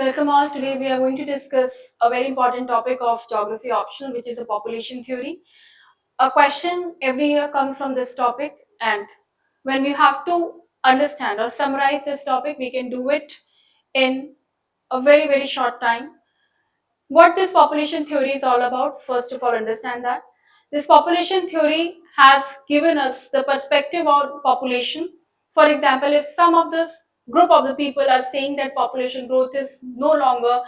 Welcome all. Today we are going to discuss a very important topic of geography optional, which is a population theory. A question every year comes from this topic, and when we have to understand or summarize this topic, we can do it in a very short time. What this population theory is all about, first of all, understand that this population theory has given us the perspective of population. For example, if some of this group of the people are saying that population growth is no longer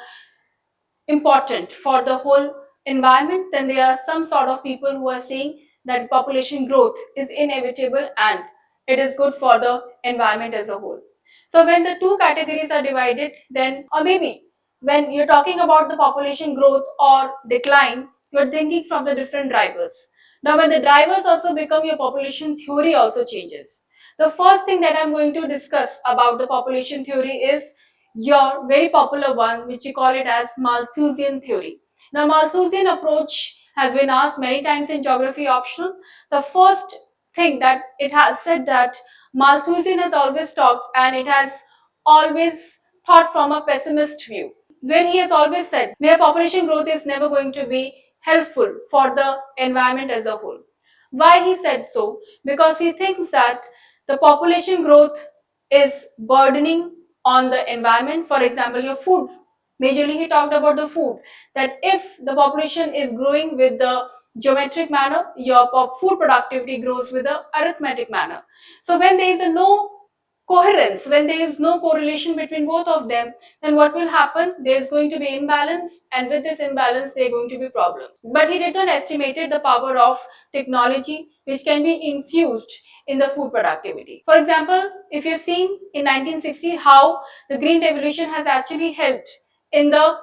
important for the whole environment, then there are some sort of people who are saying that population growth is inevitable and it is good for the environment as a whole. So when the two categories are divided, then or maybe when you're talking about the population growth or decline, you're thinking from the different drivers. Now when the drivers also become, your population theory also changes. The first thing that I'm going to discuss about the population theory is your very popular one, which you call it as Malthusian theory. Now, Malthusian approach has been asked many times in geography optional. The first thing that it has said that Malthusian has always talked and it has always thought from a pessimist view, where he has always said where population growth is never going to be helpful for the environment as a whole. Why he said so? Because he thinks that the population growth is burdening on the environment. For example, your food. Majorly, he talked about the food. That if the population is growing with the geometric manner, your food productivity grows with the arithmetic manner. So when there is a no coherence, when there is no correlation between both of them, then what will happen? There is going to be imbalance, and with this imbalance, there are going to be problems. But he did not estimate the power of technology, which can be infused in the food productivity. For example, if you've seen in 1960 how the Green Revolution has actually helped in the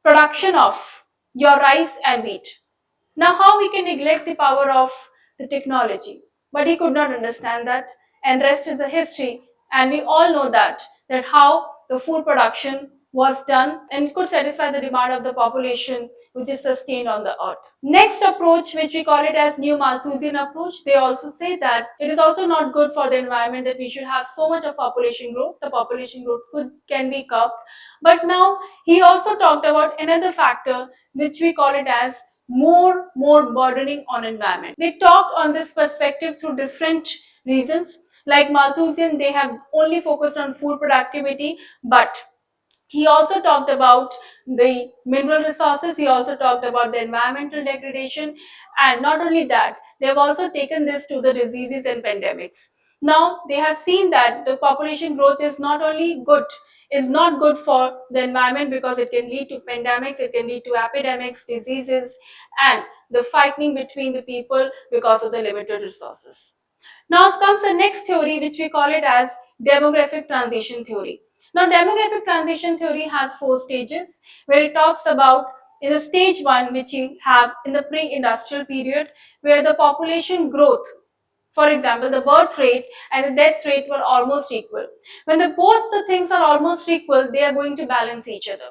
production of your rice and wheat. Now, how we can neglect the power of the technology? But he could not understand that, and rest is a history. And we all know that how the food production was done and could satisfy the demand of the population which is sustained on the earth. Next approach, which we call it as New Malthusian approach, they also say that it is also not good for the environment that we should have so much of population growth. The population growth can be curbed. But now he also talked about another factor which we call it as more burdening on environment. They talked on this perspective through different reasons. Like Malthusian, they have only focused on food productivity, but he also talked about the mineral resources, he also talked about the environmental degradation, and not only that, they have also taken this to the diseases and pandemics. Now, they have seen that the population growth is not only good, is not good for the environment because it can lead to pandemics, it can lead to epidemics, diseases, and the fighting between the people because of the limited resources. Now comes the next theory, which we call it as demographic transition theory. Now, demographic transition theory has four stages, where it talks about in the stage one, which you have in the pre-industrial period, where the population growth, for example, the birth rate and the death rate were almost equal. When both the things are almost equal, they are going to balance each other.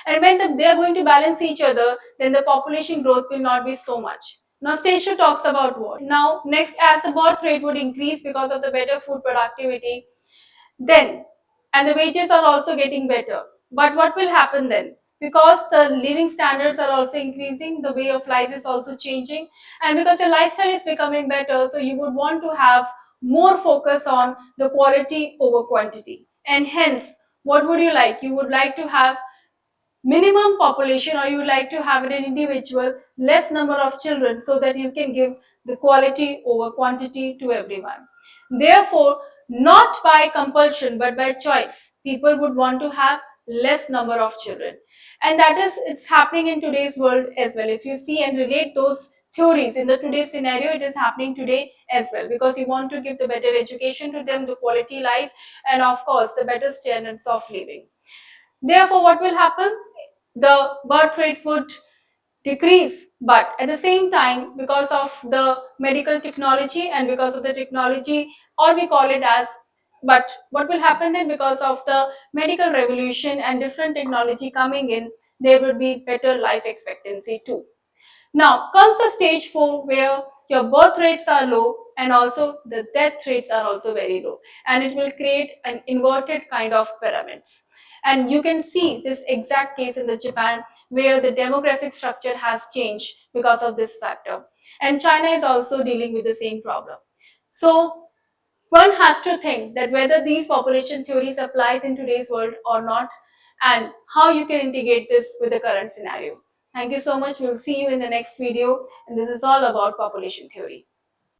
And when they are going to balance each other, then the population growth will not be so much. Now, stage 2 talks about what? Now, next, as the birth rate would increase because of the better food productivity, then, and the wages are also getting better. But what will happen then? Because the living standards are also increasing, the way of life is also changing, and because your lifestyle is becoming better, so you would want to have more focus on the quality over quantity. And hence, what would you like? You would like to have minimum population, or you would like to have an individual less number of children so that you can give the quality over quantity to everyone. Therefore, not by compulsion but by choice, people would want to have less number of children, and that is it's happening in today's world as well. If you see and relate those theories in the today's scenario, it is happening today as well, because you want to give the better education to them, the quality life, and of course the better standards of living. Therefore, what will happen? The birth rates would decrease, but at the same time, because of the medical technology and because of the technology, or we call it as, but what will happen then? Because of the medical revolution and different technology coming in, there would be better life expectancy too. Now comes the stage 4, where your birth rates are low, and also the death rates are also very low, and it will create an inverted kind of pyramids. And you can see this exact case in the Japan, where the demographic structure has changed because of this factor. And China is also dealing with the same problem. So one has to think that whether these population theories applies in today's world or not, and how you can integrate this with the current scenario. Thank you so much. We'll see you in the next video, and this is all about population theory.